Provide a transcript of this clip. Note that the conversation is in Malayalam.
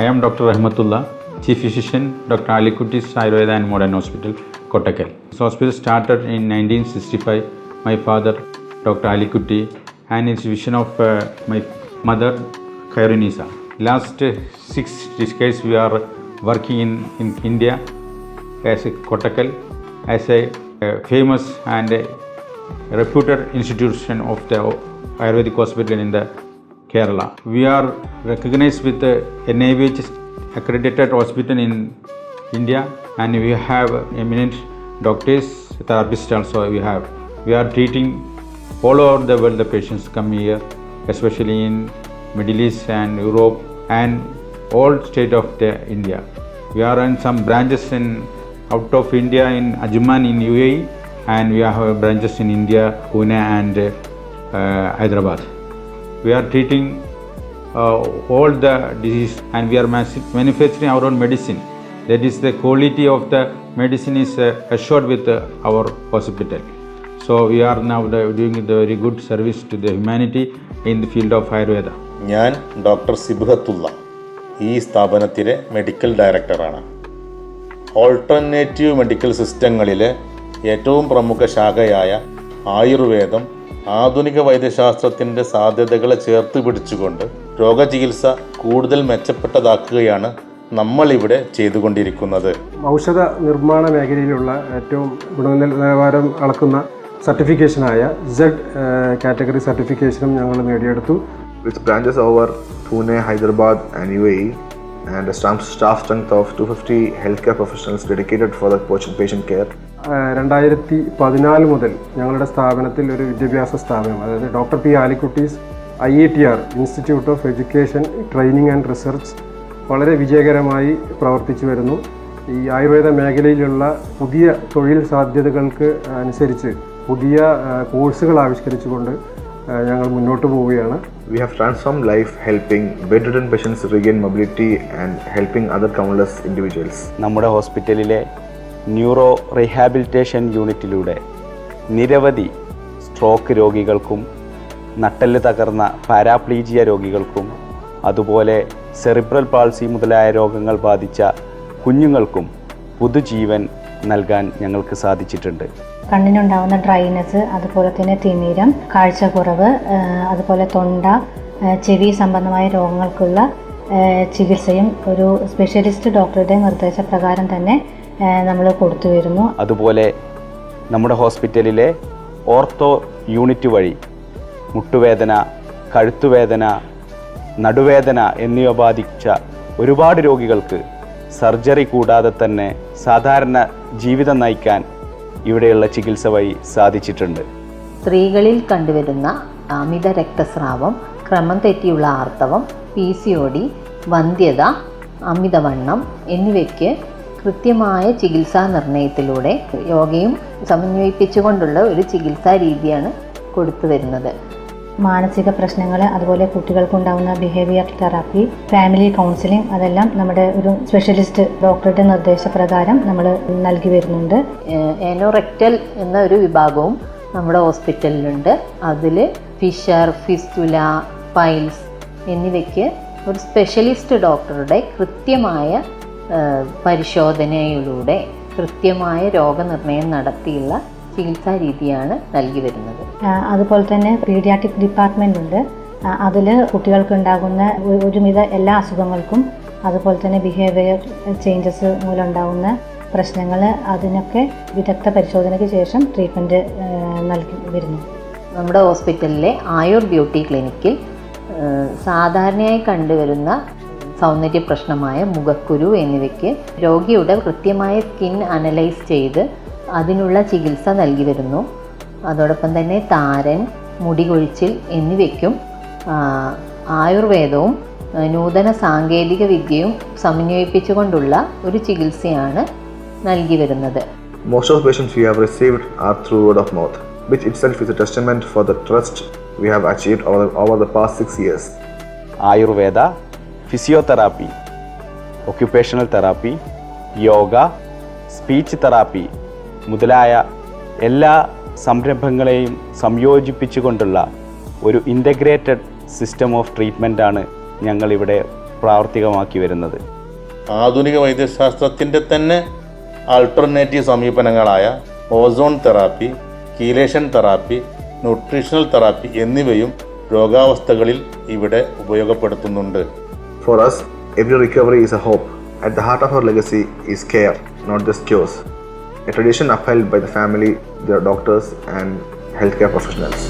I am Dr. Rahmatullah, Chief Physician, Dr. Alikutti's Ayurveda and Modern Hospital, Kottakkal. This hospital started in 1965. My father, Dr. Alikutti, and his vision of my mother, Khairunisa. Last 6 decades we are working in India as a Kottakkal, as a famous and reputed institution of the Ayurvedic hospital in the Kerala. We are recognized with the NABH accredited hospital in India, and we have eminent doctors, therapists also we have. We are treating all over the world. The patients come here, especially in Middle East and Europe and all state of the India. We are in some branches in out of India in Ajman in UAE, and we have branches in India, Pune and Hyderabad. We are treating all the disease, and we are manufacturing our own medicine. That is, the quality of the medicine is assured with our hospital. So we are now doing the very good service to the humanity in the field of Ayurveda. ഞാൻ ഡോക്ടർ സിബ്ഹത്തുള്ള ഈ സ്ഥാപനത്തിലെ മെഡിക്കൽ ഡയറക്ടറാണ്. ഓൾട്ടർനേറ്റീവ് മെഡിക്കൽ സിസ്റ്റങ്ങളിലെ ഏറ്റവും പ്രമുഖ ശാഖയായ ആയുർവേദം ആധുനിക വൈദ്യശാസ്ത്രത്തിൻ്റെ സാധ്യതകളെ ചേർത്ത് പിടിച്ചുകൊണ്ട് രോഗചികിത്സ കൂടുതൽ മെച്ചപ്പെട്ടതാക്കുകയാണ് നമ്മളിവിടെ ചെയ്തുകൊണ്ടിരിക്കുന്നത്. ഔഷധ നിർമ്മാണ മേഖലയിലുള്ള ഏറ്റവും ഗുണനിലവാരം അളക്കുന്ന സർട്ടിഫിക്കേഷനായ Z കാറ്റഗറി സർട്ടിഫിക്കേഷനും ഞങ്ങൾ നേടിയെടുത്തു. With branches over Pune, Hyderabad and UAE, and a staff strength of 250 healthcare professionals dedicated for the patient care. 2014 മുതൽ ഞങ്ങളുടെ സ്ഥാപനത്തിൽ ഒരു വിദ്യാഭ്യാസ സ്ഥാപനം, അതായത് doctor P Alikutty's IETR institute of education training and research വളരെ വിജയകരമായി പ്രവർത്തിച്ചു വരുന്നു. ഈ ആയുർവേദ മേഖലയിലുള്ള പുതിയ തൊഴിൽ സാധ്യതകൾക്ക് അനുസരിച്ച് പുതിയ കോഴ്സുകൾ ആവിഷ്കരിച്ചുകൊണ്ട് ഞങ്ങൾ മുന്നോട്ട് പോവുകയാണ്. We have transformed life helping bedridden patients regain mobility and helping other countless individuals. നമ്മുടെ ഹോസ്പിറ്റലിലെ ന്യൂറോ റീഹാബിലിറ്റേഷൻ യൂണിറ്റിലൂടെ നിരവധി സ്ട്രോക്ക് രോഗികൾക്കും നട്ടെല്ല് തകർന്ന പാരാപ്ലീജിയ രോഗികൾക്കും അതുപോലെ സെറിബ്രൽ പാൾസി മുതലായ രോഗങ്ങൾ ബാധിച്ച കുഞ്ഞുങ്ങൾക്കും പുതുജീവൻ നൽകാൻ ഞങ്ങൾക്ക് സാധിച്ചിട്ടുണ്ട്. കണ്ണിനുണ്ടാകുന്ന ഡ്രൈനെസ്, അതുപോലെ തന്നെ തിമിരം, കാഴ്ചക്കുറവ്, അതുപോലെ തൊണ്ട, ചെവി സംബന്ധമായ രോഗങ്ങൾക്കുള്ള ചികിത്സയും ഒരു സ്പെഷ്യലിസ്റ്റ് ഡോക്ടറുടെ നിർദ്ദേശപ്രകാരം തന്നെ നമ്മൾ കൊടുത്തു വരുന്നു. അതുപോലെ നമ്മുടെ ഹോസ്പിറ്റലിലെ ഓർത്തോ യൂണിറ്റ് വഴി മുട്ടുവേദന, കഴുത്തുവേദന, നടുവേദന എന്നിവ ബാധിച്ച ഒരുപാട് രോഗികൾക്ക് സർജറി കൂടാതെ തന്നെ സാധാരണ ജീവിതം നയിക്കാൻ ഇവിടെയുള്ള ചികിത്സ വഴി സാധിച്ചിട്ടുണ്ട്. സ്ത്രീകളിൽ കണ്ടുവരുന്ന അമിത രക്തസ്രാവം, ക്രമം തെറ്റിയുള്ള ആർത്തവം, PCOD, വന്ധ്യത, അമിതവണ്ണം എന്നിവയ്ക്ക് കൃത്യമായ ചികിത്സാ നിർണയത്തിലൂടെ യോഗയും സമന്വയിപ്പിച്ചുകൊണ്ടുള്ള ഒരു ചികിത്സാ രീതിയാണ് കൊടുത്തു വരുന്നത്. മാനസിക പ്രശ്നങ്ങൾ, അതുപോലെ കുട്ടികൾക്കുണ്ടാകുന്ന ബിഹേവിയർ തെറാപ്പി, ഫാമിലി കൗൺസിലിംഗ്, അതെല്ലാം നമ്മുടെ ഒരു സ്പെഷ്യലിസ്റ്റ് ഡോക്ടറുടെ നിർദ്ദേശപ്രകാരം നമ്മൾ നൽകി വരുന്നുണ്ട്. എനോറെക്ടൽ എന്ന ഒരു വിഭാഗവും നമ്മുടെ ഹോസ്പിറ്റലിലുണ്ട്. അതിൽ ഫിഷർ, ഫിസ്റ്റുല, പൈൽസ് എന്നിവയ്ക്ക് ഒരു സ്പെഷ്യലിസ്റ്റ് ഡോക്ടറുടെ കൃത്യമായ പരിശോധനയിലൂടെ കൃത്യമായ രോഗനിർണയം നടത്തിയുള്ള ചികിത്സാ രീതിയാണ് നൽകി വരുന്നത്. അതുപോലെ തന്നെ പീഡിയാട്രിക് ഡിപ്പാർട്ട്മെൻ്റ് ഉണ്ട്. അതിൽ കുട്ടികൾക്കുണ്ടാകുന്ന ഒരുവിധ എല്ലാ അസുഖങ്ങൾക്കും, അതുപോലെ തന്നെ ബിഹേവിയർ ചേഞ്ചസ് മൂലമുണ്ടാകുന്ന പ്രശ്നങ്ങൾ, അതിനൊക്കെ വിദഗ്ധ പരിശോധനയ്ക്ക് ശേഷം ട്രീറ്റ്മെൻറ്റ് നൽകി വരുന്നു. നമ്മുടെ ഹോസ്പിറ്റലിലെ ആയുർ ബ്യൂട്ടി ക്ലിനിക്കിൽ സാധാരണയായി കണ്ടുവരുന്ന സൗന്ദര്യ പ്രശ്നമായ മുഖക്കുരു എന്നിവയ്ക്ക് രോഗിയുടെ കൃത്യമായ സ്കിൻ അനലൈസ് ചെയ്ത് അതിനുള്ള ചികിത്സ നൽകി വരുന്നു. അതോടൊപ്പം തന്നെ താരൻ, മുടികൊഴിച്ചിൽ എന്നിവയ്ക്കും ആയുർവേദവും നൂതന സാങ്കേതിക വിദ്യയും സമന്വയിപ്പിച്ചുകൊണ്ടുള്ള ഒരു ചികിത്സയാണ് നൽകി വരുന്നത്. Most of the patients we have received are through word of mouth, which itself is a testament for the trust we have achieved over the past 6 years. Ayurveda, physiotherapy, occupational therapy, yoga, speech therapy മുതലായ എല്ലാ സംരംഭങ്ങളെയും സംയോജിപ്പിച്ചുകൊണ്ടുള്ള ഒരു ഇൻ്റഗ്രേറ്റഡ് സിസ്റ്റം ഓഫ് ട്രീറ്റ്മെൻറ്റാണ് ഞങ്ങളിവിടെ പ്രാവർത്തികമാക്കി വരുന്നത്. ആധുനിക വൈദ്യശാസ്ത്രത്തിൻ്റെ തന്നെ ആൾട്ടർനേറ്റീവ് സമീപനങ്ങളായ ozone therapy, chelation therapy, nutritional therapy എന്നിവയും രോഗാവസ്ഥകളിൽ ഇവിടെ ഉപയോഗപ്പെടുത്തുന്നുണ്ട്. For us, every recovery is a hope. At the heart of our legacy is care, not just cures. A tradition upheld by the family, their doctors, and healthcare professionals.